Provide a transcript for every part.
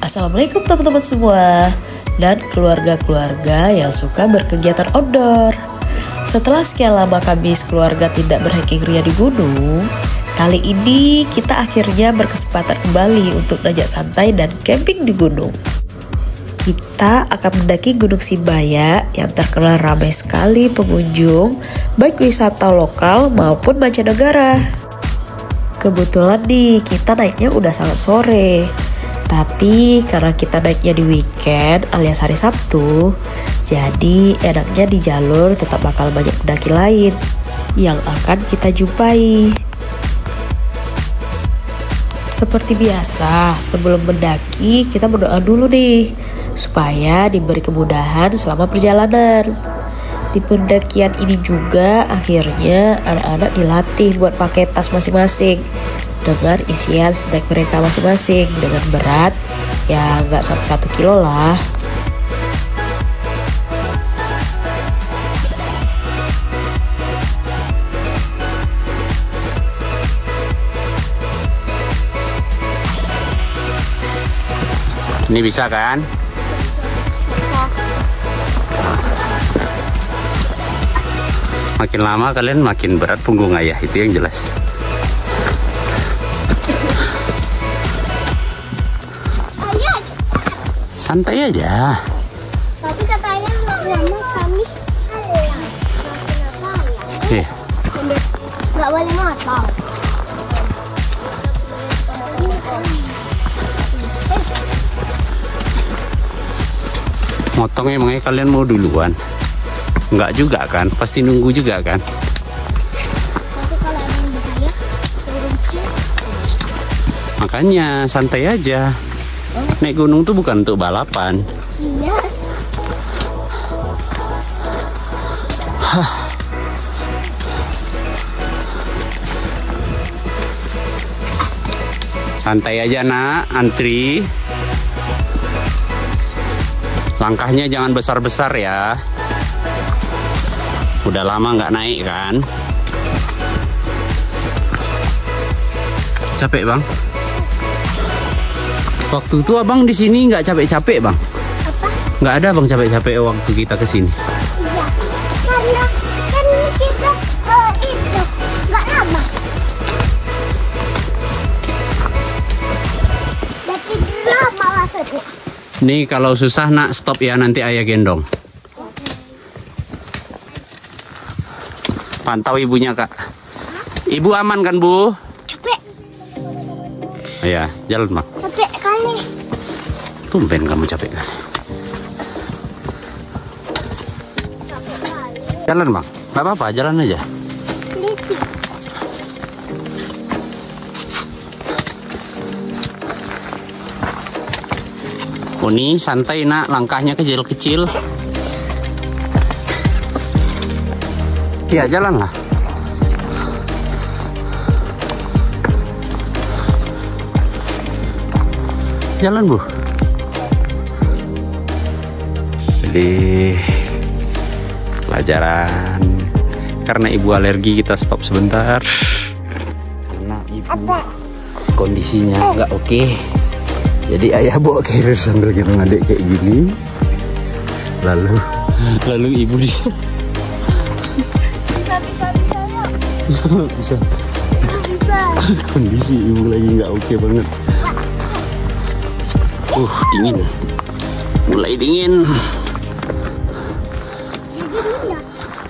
Assalamualaikum teman-teman semua dan keluarga-keluarga yang suka berkegiatan outdoor. Setelah sekian lama kami keluarga tidak berhiking ria di gunung, kali ini kita akhirnya berkesempatan kembali untuk nanjak santai dan camping di gunung. Kita akan mendaki Gunung Simbaya yang terkenal ramai sekali pengunjung, baik wisata lokal maupun mancanegara. Kebetulan nih kita naiknya udah sangat sore. Tapi karena kita naiknya di weekend alias hari Sabtu, jadi enaknya di jalur tetap bakal banyak pendaki lain yang akan kita jumpai. Seperti biasa, sebelum mendaki kita berdoa dulu nih, supaya diberi kemudahan selama perjalanan. Di pendakian ini juga akhirnya anak-anak dilatih buat pakai tas masing-masing dengan isian snack mereka masing-masing dengan berat ya nggak sampai 1 kilo lah. Ini bisa kan? Makin lama kalian makin berat punggung ayah, itu yang jelas. Santai aja. Tapi katanya lama kami nggak boleh motor. Motong emangnya kalian mau duluan? Enggak juga kan? Pasti nunggu juga kan? Tapi kalau emang bahaya, turun. Makanya santai aja. Naik gunung tuh bukan untuk balapan. Iya. Santai aja nak, antri. Langkahnya jangan besar-besar ya. Udah lama nggak naik kan? Capek bang? Waktu itu abang di sini nggak capek-capek bang? Apa? Nggak ada bang capek-capek waktu kita kesini. Iya. Karena kan kita itu nggak lama. Jadi lama maksudnya. Nih kalau susah nak stop ya, nanti ayah gendong. Pantau ibunya kak. Ibu aman kan bu? Capek. Iya, jalan bang. Capek kali. Tumben kamu capek kan? Capek kali. Jalan bang, nggak apa-apa, jalan aja. Licin. Oh nih santai nak, langkahnya kecil-kecil. Iya jalan lah. Jalan bu. Jadi pelajaran. Karena ibu alergi kita stop sebentar. Karena ibu kondisinya nggak oke. Jadi ayah bawa carrier sambil kita ngadek kayak gini. Lalu ibu bisa kondisi ibu lagi nggak oke banget. Dingin, mulai dingin.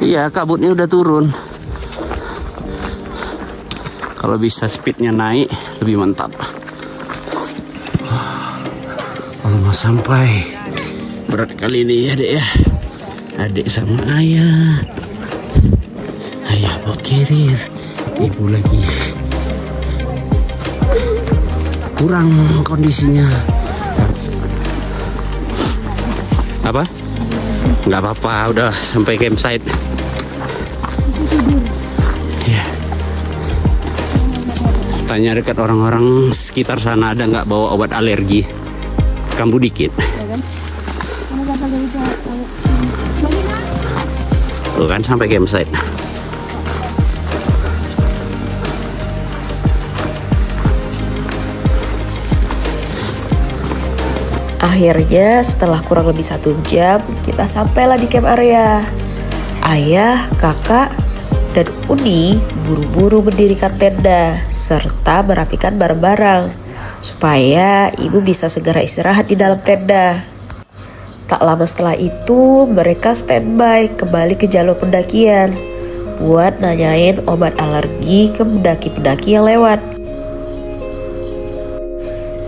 Iya, kabutnya udah turun. Kalau bisa speednya naik lebih mantap. Kalau mau sampai berat kali ini ya dek ya. Adik sama ayah. Ayah bawa carrier, ibu lagi kurang kondisinya. Apa? Nggak apa-apa, udah sampai campsite. Ya. Tanya dekat orang-orang sekitar sana ada nggak bawa obat alergi. Kambuh dikit. Tuh kan sampai campsite. Akhirnya setelah kurang lebih 1 jam, kita sampailah di camp area. Ayah, kakak, dan Uni buru-buru mendirikan tenda serta merapikan barang-barang supaya ibu bisa segera istirahat di dalam tenda. Tak lama setelah itu, mereka standby kembali ke jalur pendakian buat nanyain obat alergi ke pendaki-pendaki yang lewat.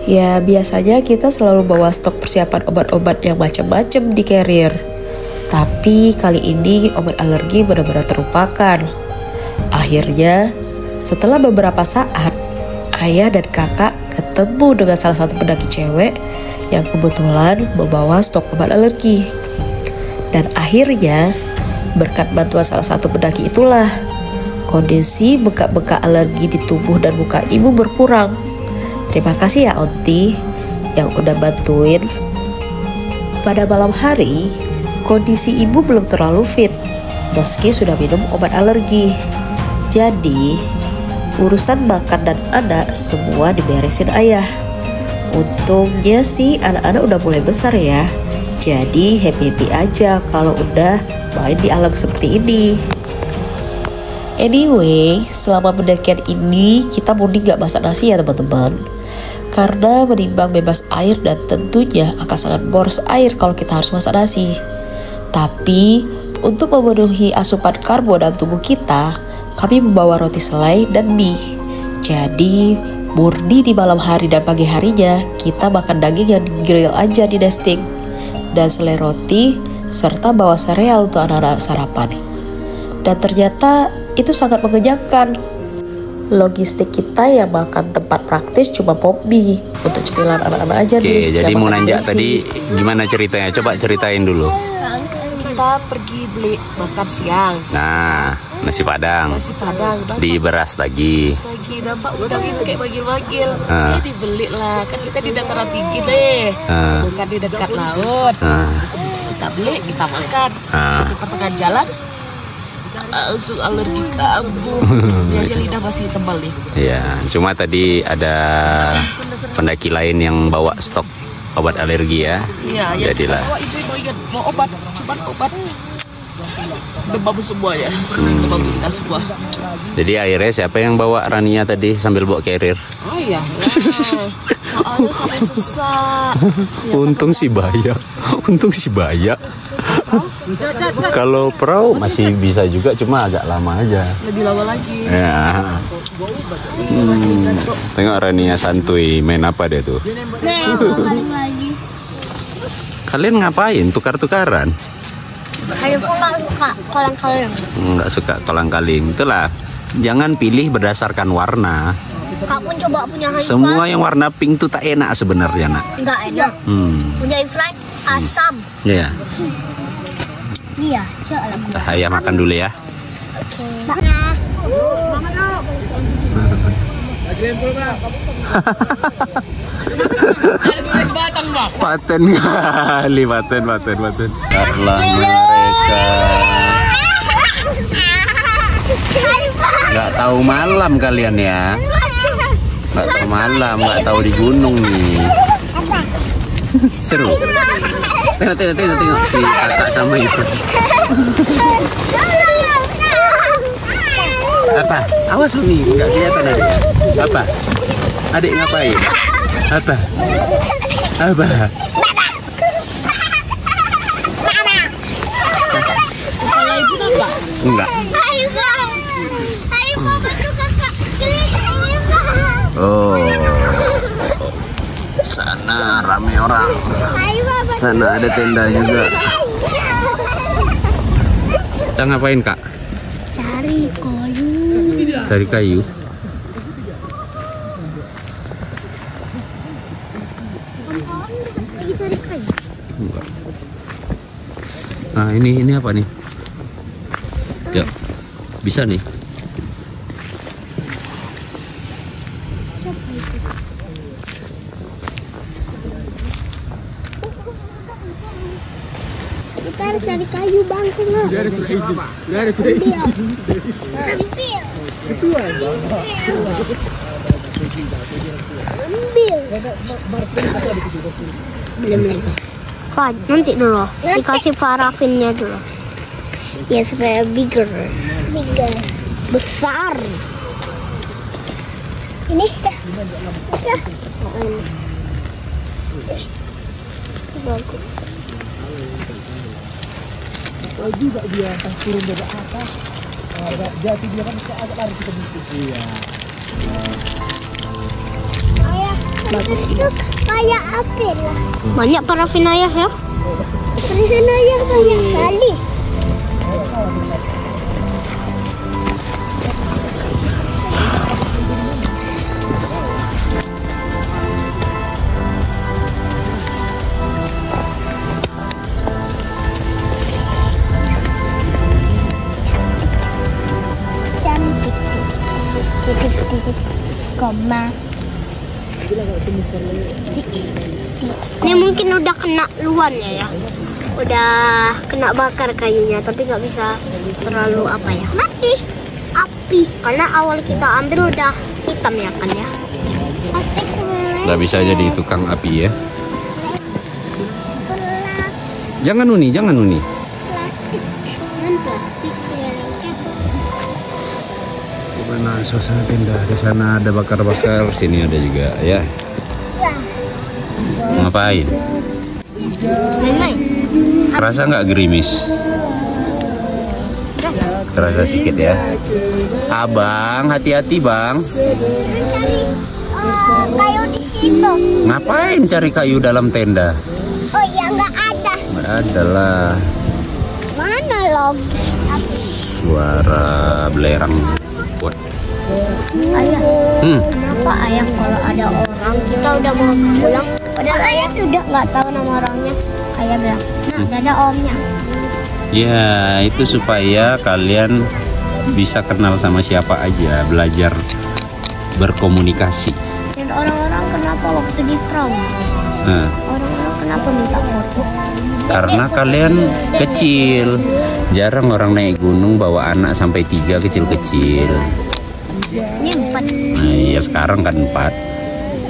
Ya, biasanya kita selalu bawa stok persiapan obat-obat yang macam-macam di carrier. Tapi kali ini obat alergi benar-benar terlupakan. Akhirnya, setelah beberapa saat, ayah dan kakak ketemu dengan salah satu pendaki cewek yang kebetulan membawa stok obat alergi. Dan akhirnya, berkat bantuan salah satu pendaki itulah, kondisi bengkak-bengkak alergi di tubuh dan muka ibu berkurang. Terima kasih ya Onti yang udah bantuin. Pada malam hari, kondisi ibu belum terlalu fit meski sudah minum obat alergi. Jadi, urusan makan dan anak semua diberesin ayah. Untungnya sih anak-anak udah mulai besar ya. Jadi happy-happy aja kalau udah main di alam seperti ini. Anyway, selama pendakian ini kita murni gak masak nasi ya teman-teman. Karena menimbang bebas air dan tentunya akan sangat boros air kalau kita harus masak nasi. Tapi untuk memenuhi asupan karbo dalam tubuh kita, kami membawa roti selai dan mie. Jadi murni di malam hari dan pagi harinya kita makan daging yang grill aja di nesting dan selai roti serta bawa sereal untuk anak-anak sarapan. Dan ternyata itu sangat mengenyangkan. Logistik kita yang makan tempat praktis cuma pop mie untuk cemilan anak-anak aja. Oke, jadi mau nanjak tadi gimana ceritanya? Coba ceritain dulu. Kita pergi beli makan siang. Nah, nasi padang. Nasi padang. Di beras lagi. Nampak udang itu kayak manggil-manggil. Ini dibeli lah, kan kita di dataran tinggi deh. Bukan di dekat laut. Kita beli, kita makan. Sampai pertengahan jalan, langsung alergi kambuh. Ini aja lidah masih tebal nih. Iya, cuma tadi ada pendaki lain yang bawa stok obat alergi ya. Iya, jadilah. Ibu ingat mau obat, cuman obat demam semua ya. Demam kita semua. Jadi akhirnya siapa yang bawa Rania tadi sambil bawa carrier? Oh iya. Soalnya sampai sesak. Untung si Baya. Untung si Baya. Kalau perahu masih bisa juga, cuma agak lama aja. Lebih lama lagi. Ya. Tengok Rania santuy, main apa dia tuh? lagi. Kalian ngapain? Tukar-tukaran? Saya pun nggak suka kolang-kaling. Nggak suka kolang-kaling. Itulah, jangan pilih berdasarkan warna. Kak pun coba punya Haifat. Semua yang warna pink tuh tak enak sebenarnya, nak. Nggak enak. Punya Haifat asam. Iya. Iya, coba. Ayah makan dulu ya. Oke. Paten kali, paten. Karena mereka nggak tahu malam kalian ya. Nggak tahu malam, nggak tahu di gunung nih. Seru. Tengok si kakak sama itu. Apa? Awas Umi, nggak kelihatan adik. Apa? Adik ngapain? Apa? Kalau ibu apa? Enggak. Oh. Sana rame orang. Sana ada tenda juga. Kita ngapain, Kak? Cari kayu. Cari kayu. Lagi cari kayu. Enggak. Nah, ini apa nih? Ya. Bisa nih. Kita harus cari kayu bangku nggak? Ambil. Belum lagi. Kok nanti dulu dikasih parafinnya dulu. Ya supaya bigger. Besar. Ini ya. Bagus. Juga dia pas turun dari atas. Jati dia kan agak lari kita gitu. Iya. Ayah, bagus itu kayak apa lah? Banyak parafin ayah ya? Parafin ayah banyak kali. Koma. Ini mungkin udah kena luannya ya. Udah kena bakar kayunya, tapi nggak bisa terlalu apa ya. Mati api. Karena awal kita ambil udah hitam ya kan ya. Plastik sebenarnya. Nggak bisa jadi tukang api ya. Jangan Uni, jangan Uni. Plastik. Dan plastik Gimana suasana tenda? Di sana ada bakar-bakar, sini ada juga ya. Ngapain? Main-main. Kerasa nggak gerimis? Kerasa sedikit ya. Abang, hati-hati bang. Cari kayu di situ. Ngapain cari kayu dalam tenda? Oh ya nggak ada. Nggak ada lah. Mana lagi? Suara belerang. Buat. Ayah, kenapa ayah kalau ada orang kita udah mau pulang, padahal ayah udah nggak tahu nama orangnya, ayah bilang, nah nggak ada omnya. Ya itu supaya kalian bisa kenal sama siapa aja, belajar berkomunikasi. Dan orang-orang kenapa waktu di prom? Nah, Orang-orang kenapa minta foto? karena kalian kecil, jarang orang naik gunung bawa anak sampai 3 kecil-kecil. Ini 4. Nah, iya sekarang kan 4.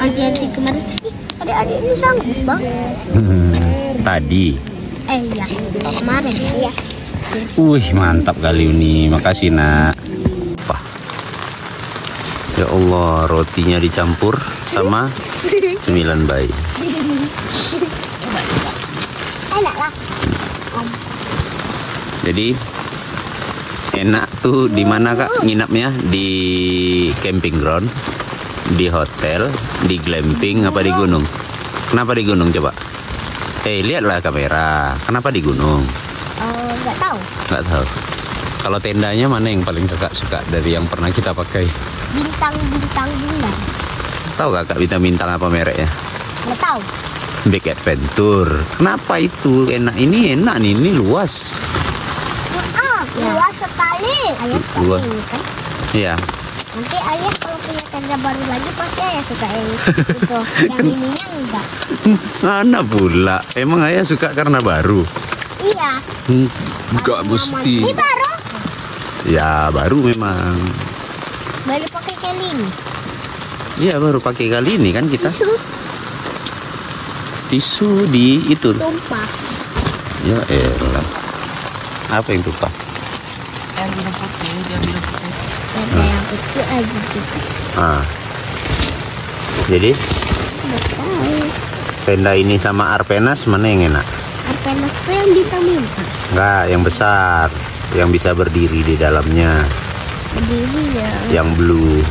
Nanti kemarin, adik-adik ini sanggup bang? Tadi. Ya, kemarin ya. Wih mantap kali ini, makasih nak. Wah. Ya Allah, rotinya dicampur sama cemilan bayi. Enak lah. Jadi enak tuh di mana kak nginapnya? Di camping ground, di hotel, di glamping apa di gunung? Kenapa di gunung coba? Lihatlah kamera. Kenapa di gunung? Nggak tahu. Nggak tahu. Kalau tendanya mana yang paling kakak suka dari yang pernah kita pakai? Bintang-bintang bulan. Tahu kakak bintang-bintang apa mereknya? Nggak tahu. Big Adventure. Kenapa itu enak? Ini enak nih, ini luas. Luas sekali. Ayah suka Luas. ini kan. Iya. Nanti ayah kalau punya tenda baru lagi pasti ayah suka yang itu. Yang ininya enggak. Mana pula? Emang ayah suka karena baru? Iya. Enggak mesti. Ini baru. Ya baru memang. Baru pakai kali ini. Iya baru pakai kali ini kan kita. Tisu di itu. Tumpah. Ya elah. Apa yang tumpah? Ada yang kecil aja gitu. Jadi Nggak tahu. tenda ini sama Arpenas mana yang enak? Arpenas tuh yang bintang-bintang. Enggak, yang besar, yang bisa berdiri di dalamnya, Berdiri ya. yang blue.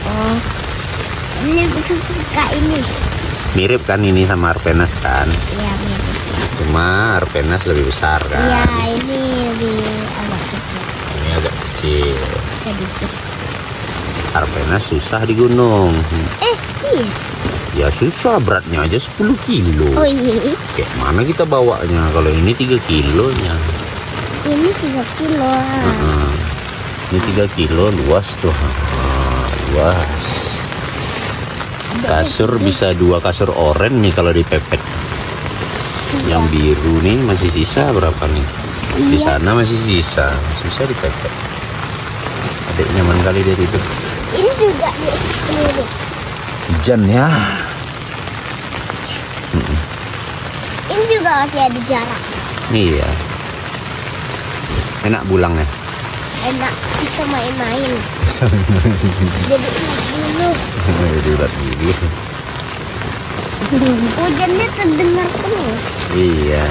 Oh. Ini suka ini. Mirip kan ini sama Arpenas kan? Iya mirip. Cuma Arpenas lebih besar kan? Iya ini lebih agak kecil. Ini agak kecil. Sedikit. Arpenas susah di gunung. Iya. Ya susah, beratnya aja 10 kilo. Oh iya. Kayak mana kita bawanya? Kalau ini 3 kilonya. Ini 3 kilo. Ini 3 kilo, luas tuh. Luas. Kasur bisa 2 kasur oranye nih kalau dipepet. Yang biru nih masih sisa berapa nih? Di sana masih sisa. Susah dipepet. Adek nyaman kali dari itu. Ini juga di seluruh. Hujan ya. juga masih ada jarak. Iya. Enak pulang ya. Enak bisa main-main. Jadi dulu. Hujannya terdengar terus. Iya.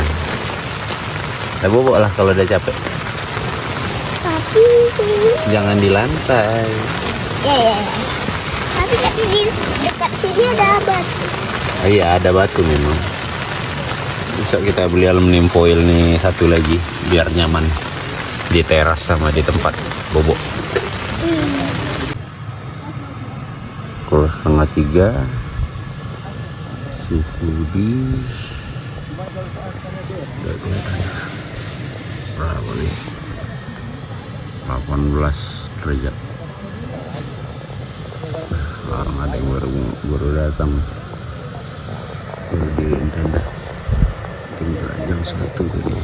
Kita bobok lah kalau udah capek. Tapi Jangan di lantai. ya. Tapi di dekat sini ada batu. Oh, iya, ada batu memang. Besok kita beli aluminium foil nih satu lagi biar nyaman di teras sama di tempat bobok. Pukul 2:30 suhu di berapa nih? 18 derajat. Sekarang ada yang baru datang. Di tenda mungkin jam 1 tadi.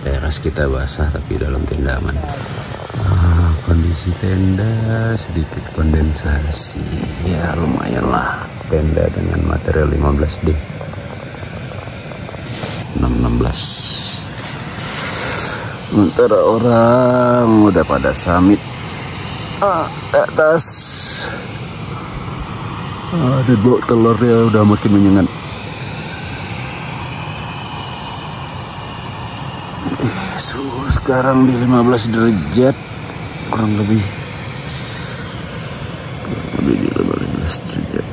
Teras kita basah tapi dalam tenda aman. Kondisi tenda sedikit kondensasi, ya lumayan lah. Tenda dengan material 15D 616. Sementara orang udah pada summit atas. Dan bau telurnya udah makin menyengat. Suhu sekarang di 15 derajat kurang lebih di 15 derajat.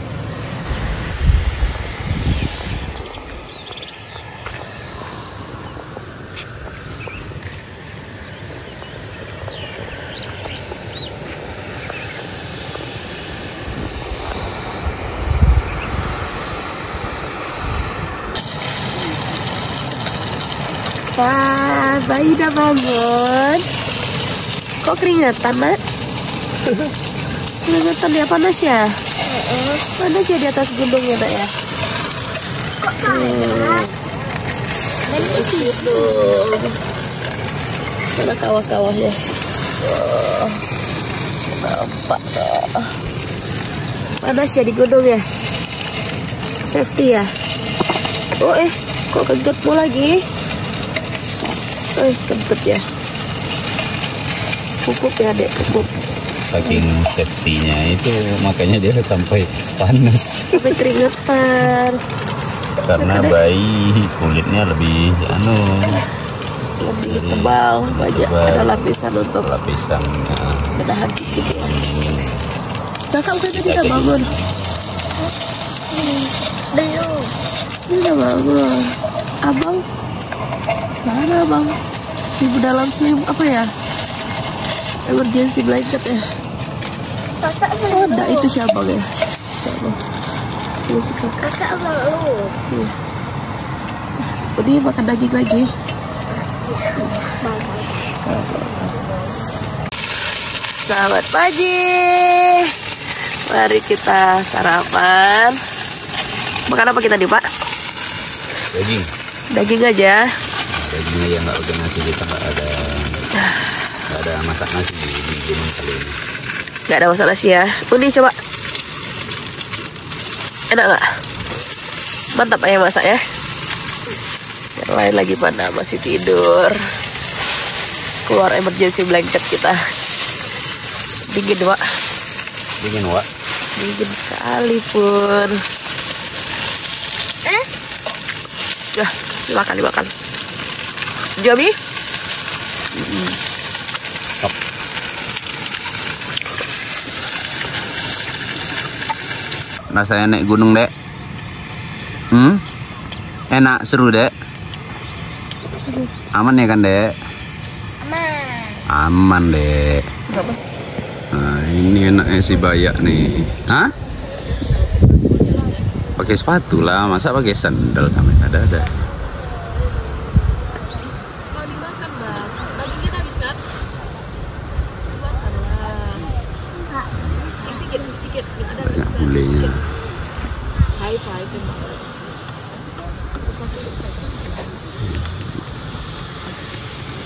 Wah, bayi udah bangun. Kok keringetan, Nak? Keringetan dia, panas ya? Panas ya di atas gunungnya, Nak ya? Kok panas? Mana kawah-kawahnya? Oh, nampak tak? Panas ya di gunung ya? Safety ya? Oh kok kentutmu lagi? Kentut ya? Pupuk ya, Dek, pupuk. Saking safety-nya itu makanya dia sampai panas. Sampai keringetan. Karena bayi kulitnya lebih lebih tebal, banyak ada lapisan untuk menahan dikit ya. Kakak bukan tadi udah bangun? Belum. Ini udah bangun. Abang? Mana abang? Di dalam selimut apa ya? Emergency blanket ya? Kakak Oh, belum. ada itu siapa ya? Siapa? Ini si kakak. Kakak belum. Iya. Oh, dia makan daging lagi. Selamat pagi. Mari kita sarapan. Makan apa kita nih, Pak? Daging. Daging aja. Dagingnya ya nggak pakai nasi, kita nggak ada masak nasi di gunung kali ini. Nggak ada masak nasi ya. Ini coba. Enak nggak? Mantap ayah masak ya. Yang lain lagi pada masih tidur. Keluar emergency blanket kita. Dingin, Wak. Dingin, Wak. Dingin sekali pun. Ya, dimakan. Jomi? Top. Rasanya naik gunung, Dek? Enak, seru, Dek? Aman ya kan, Dek? Aman, Dek. Nah, ini enaknya si Bayak nih. Hah? Pakai sepatu lah, masa pakai sandal sampai ada. Mau dimakan, Bang. Dagingnya habis kan? Dimakan lah. Sikit. Yang ada Banyak gulenya. High five banget.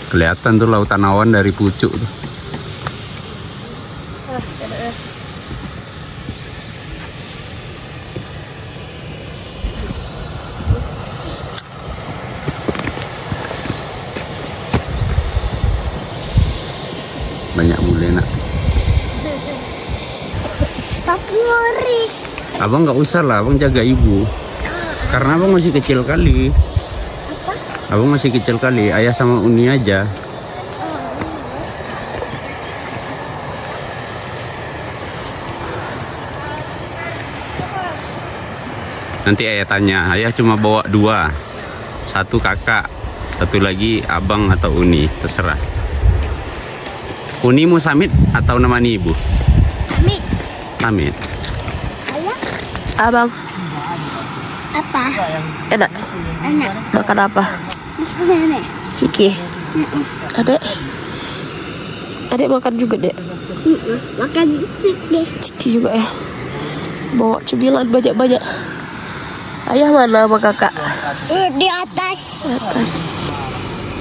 Kelihatan tuh lautan awan dari pucuk tuh. Tapi ngeri. Abang nggak usah lah, abang jaga ibu. Karena abang masih kecil kali. Abang masih kecil kali, ayah sama Uni aja. Nanti ayah tanya, ayah cuma bawa 2. 1 kakak, 1 lagi abang atau Uni, terserah. Uni mau samit atau nemani ibu? Amit. Samit. Ayah. Abang, Apa? enak. Enak. Makan apa? Nenek. Ciki. Adek. Adek makan juga, Dek. Makan ciki. Ciki juga ya. Bawa cemilan banyak-banyak. Ayah mana sama kakak? Di atas. Atas.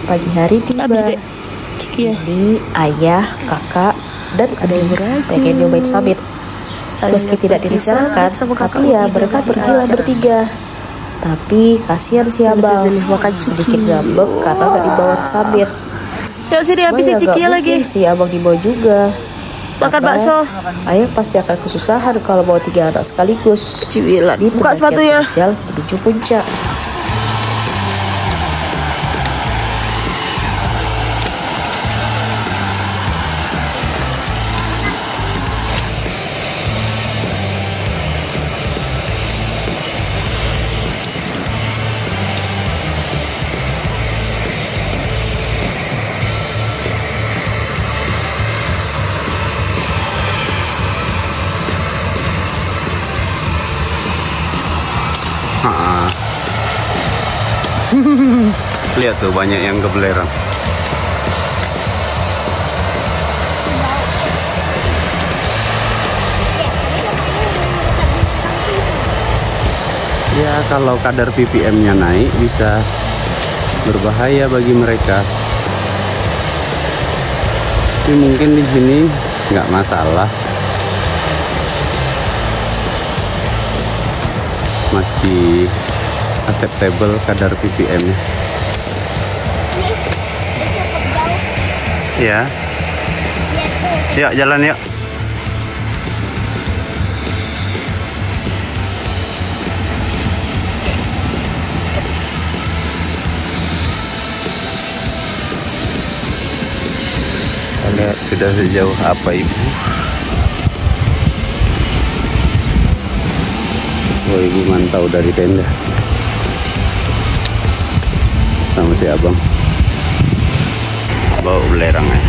Pagi hari tiba. Habis, Dek. Ciki ya. Ini ayah, kakak, dan adik pengen nyobain summit. Meski tidak direncanakan, tapi ya mereka pergilah bertiga. Tapi kasihan si abang, sedikit ngambek karena gak dibawa ke summit. Yuk sini habisin Ciki ya lagi. Si abang dibawa juga. Makan Karena bakso. ayah pasti akan kesusahan kalau bawa 3 anak sekaligus. Cemilan. Di Buka pendakian sepatunya. terjal menuju puncak. Lihat tuh banyak yang ke belerang. Ya kalau kadar ppm-nya naik bisa berbahaya bagi mereka. Tapi mungkin di sini nggak masalah. Masih acceptable kadar ppm-nya. Ya. Yuk jalan yuk. Lihat sudah sejauh apa ibu. Oh, ibu mantau dari tenda sama si abang bawa belerangnya.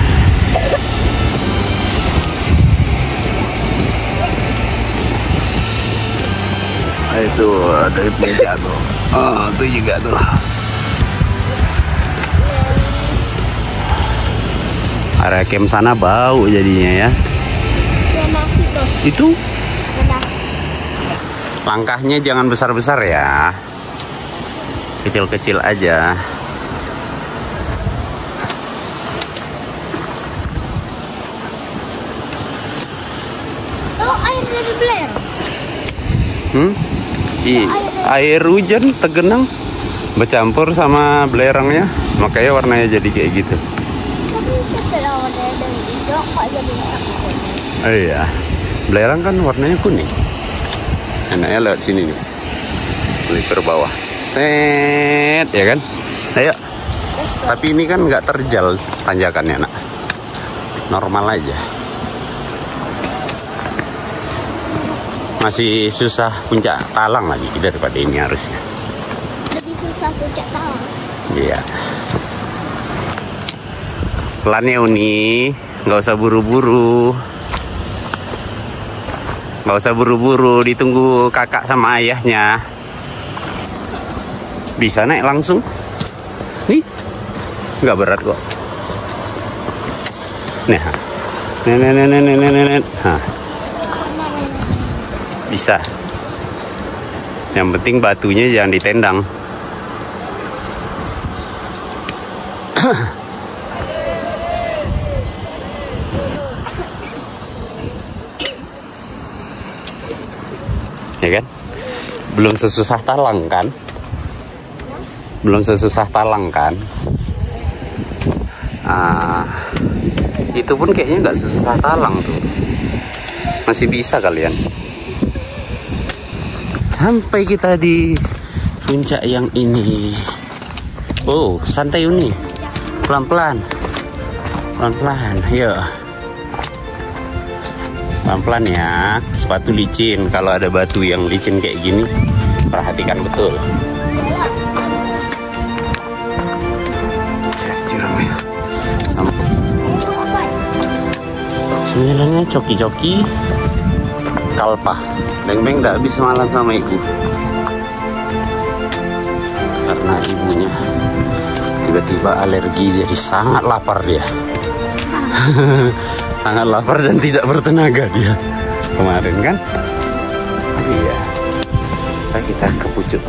Itu dari puncak tuh. Oh, itu juga tuh. Area camp sana bau jadinya ya. Itu langkahnya jangan besar-besar ya. Kecil-kecil aja. Oh, air dari belerang. Air hujan tergenang bercampur sama belerangnya, makanya warnanya jadi kayak gitu. Tapi setelah warnanya dari hijau kok jadi sakit. Oh iya, belerang kan warnanya kuning. Enaknya lewat sini nih, melipir bawah, set ya kan. Ayo. Tapi ini kan nggak terjal tanjakannya nak, normal aja. Masih susah puncak Talang lagi daripada ini harusnya. Lebih susah puncak Talang. Iya. Pelan ya Uni, nggak usah buru-buru. Nggak usah buru-buru, ditunggu kakak sama ayahnya. Bisa naik langsung. Nih, nggak berat kok. Nih, nih. Hah. Bisa. Yang penting batunya jangan ditendang. Ya kan? Belum sesusah Talang kan? Belum sesusah Talang kan? Itu pun kayaknya nggak sesusah Talang tuh. Masih bisa kalian. Sampai kita di puncak yang ini. Oh, santai Uni. Pelan-pelan. Pelan-pelan, yuk. Pelan-pelan ya. Sepatu licin. Kalau ada batu yang licin kayak gini, perhatikan betul. Jurangnya. Sembilannya coki-coki kalpa. Beng-beng gak habis malam sama ibu karena ibunya tiba-tiba alergi, jadi sangat lapar dia. Sangat lapar dan tidak bertenaga dia kemarin kan. Iya, kita ke pucuk.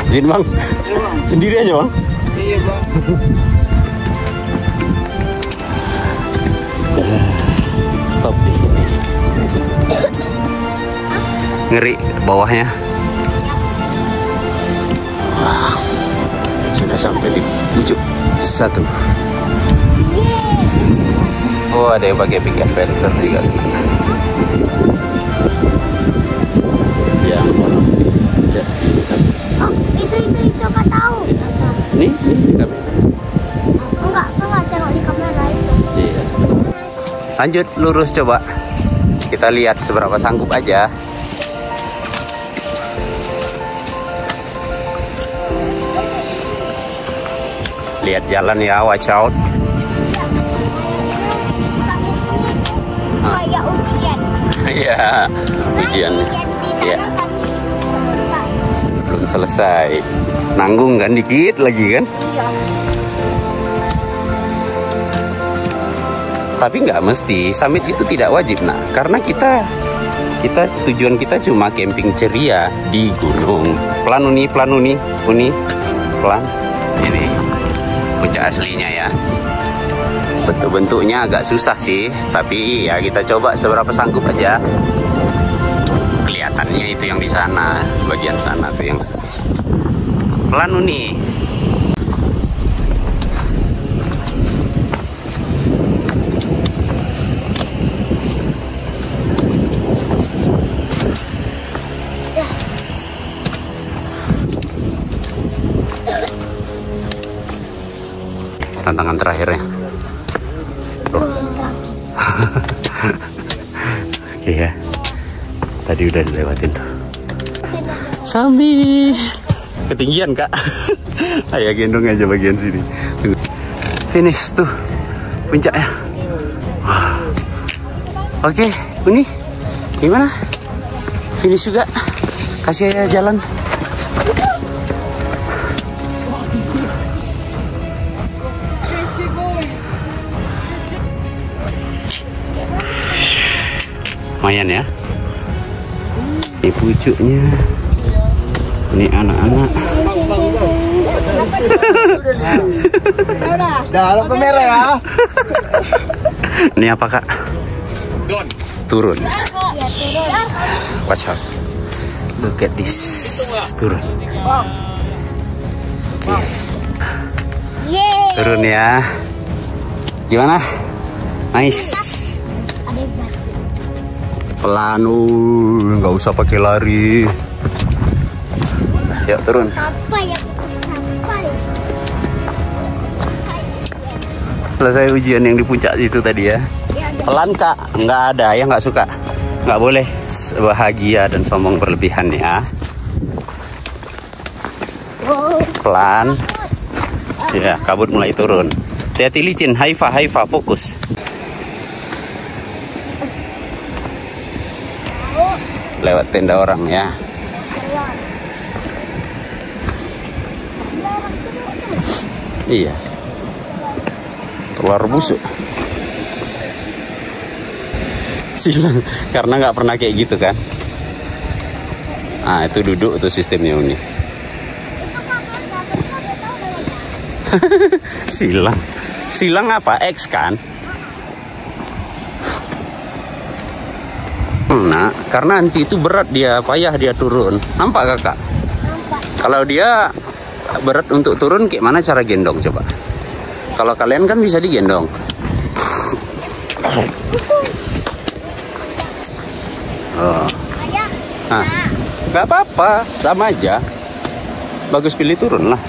Jin bang, sendiri aja bang. Iya bang. Stop di sini. Ngeri bawahnya. Wah, sudah sampai di pucuk satu. Oh, ada yang pakai big adventure juga. Itu Kak tahu. Nih, Enggak tengok di kamera itu. iya. Lanjut lurus coba. Kita lihat seberapa sanggup aja. Lihat jalan ya, watch out. Kayak ujian. Iya, ujian. Iya. Selesai. Belum selesai. Nanggung kan dikit lagi kan? Tapi nggak mesti, summit itu tidak wajib nah, karena kita tujuan kita cuma camping ceria di gunung. Pelan Uni, pelan. Ini puncak aslinya ya. Bentuk-bentuknya agak susah sih, tapi ya kita coba seberapa sanggup aja. Kelihatannya itu yang di sana, bagian sana tuh yang pelan Uni. Tantangan terakhirnya. Oke ya. Tadi udah dilewatin tuh. Sambil ketinggian kak. Ayo gendong aja bagian sini. Finish tuh puncaknya. Wah. Oke, Uni gimana? Finish juga. Kasih aja jalan. Lumayan ya. Ini pucuknya. Ini anak-anak. Dalam kamera ya. Ini apa kak? Turun. Watch out. Look at this. Turun. Oke. Turun ya. Gimana? Nice. Pelan, nggak usah pakai lari. Yuk turun. Sampai. Selesai ujian yang di puncak itu tadi ya. Pelan kak, nggak ada yang nggak suka. Nggak boleh bahagia dan sombong berlebihan ya. Pelan. Ya, kabut mulai turun. Hati-hati licin, Haifa, fokus. Lewat tenda orang ya. Iya. Telur busuk. Silang, karena nggak pernah kayak gitu kan. Ah, itu duduk tuh sistemnya Uni. Silang apa? X kan? Nah, karena nanti itu berat dia, payah dia turun. Nampak kakak? Kalau dia berat untuk turun, kayak mana cara gendong coba? Kalau kalian kan bisa digendong. Oh. Nah, nggak apa-apa, sama aja. Bagus pilih turun lah.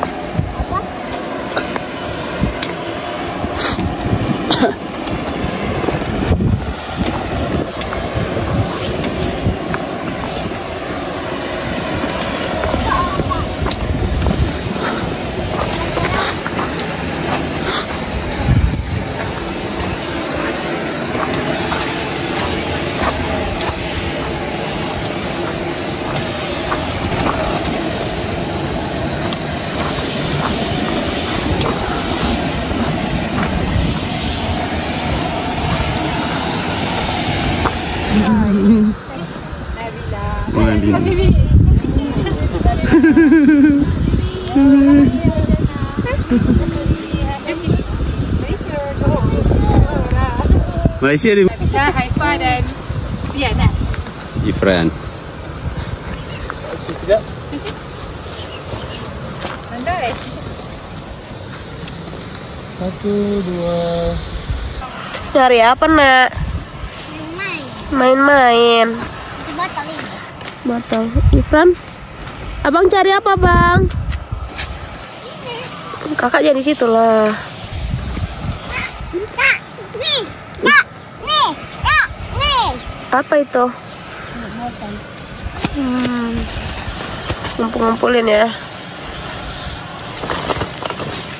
Malaysia di Haifa dan Vienna. Ifran. Pandai. 1, 2. Cari apa, Nak? Main-main. Botol. Ifran, abang cari apa, Bang? Kakak jadi situ lah. Apa itu? Ngumpul-ngumpulin ya.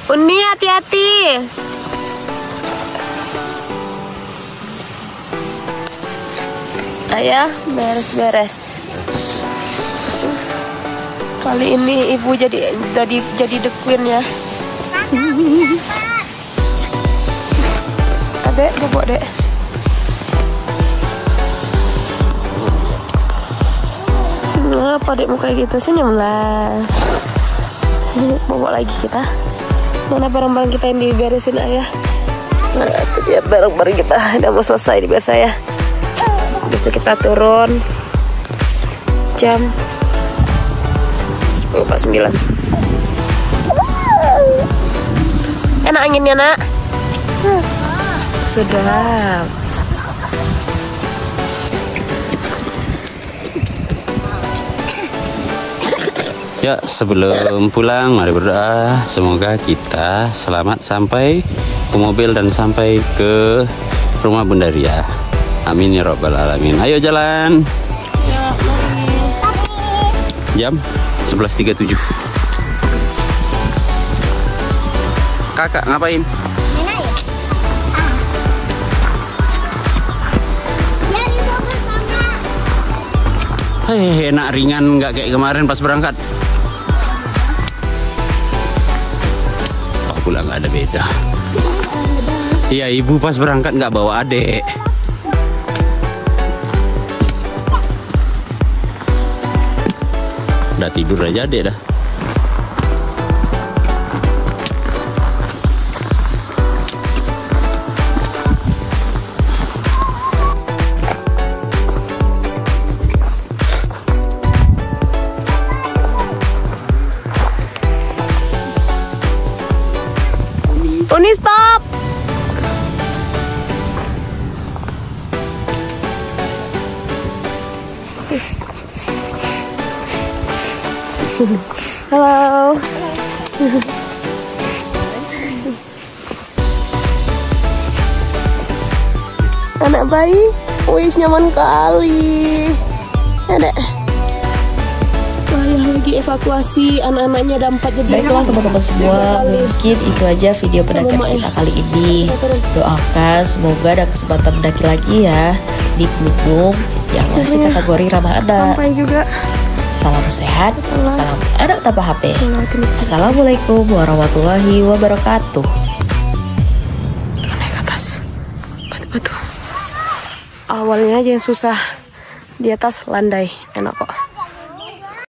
Uni, hati-hati. Ayah, beres-beres. Kali ini ibu jadi the queen ya. Adek, bobok dek. Apa dek muka gitu, senyum lah. Bobok lagi kita. Mana barang-barang kita yang diberesin ayah? Nah, itu dia barang-barang kita udah mau selesai biasa ya. Habis itu kita turun jam 10.49. Enak anginnya, Nak? Sedap. Ya, sebelum pulang mari berdoa semoga kita selamat sampai ke mobil dan sampai ke rumah Bunda Ria. Amin ya robbal alamin. Ayo jalan. Jam 11.37. Kakak ngapain? Hei, enak ringan, nggak kayak kemarin pas berangkat. Kok pula nggak ada beda? Iya, ibu pas berangkat nggak bawa adek. Udah tidur aja adek dah. Uni, stop. Halo. Anak bayi, wih nyaman kali. Adek. Ayah lagi evakuasi anak-anaknya, ada 4 jadi. Baiklah teman-teman semua, mungkin itu aja video pendakian kita kali ini. Doakan semoga ada kesempatan mendaki lagi ya di gunung yang masih kategori ramah anak. Sampai juga. Salam sehat, salam anak tanpa HP. Assalamualaikum warahmatullahi wabarakatuh. Tuh, naik ke atas. Batu-batu. Awalnya aja yang susah. Di atas landai, enak kok.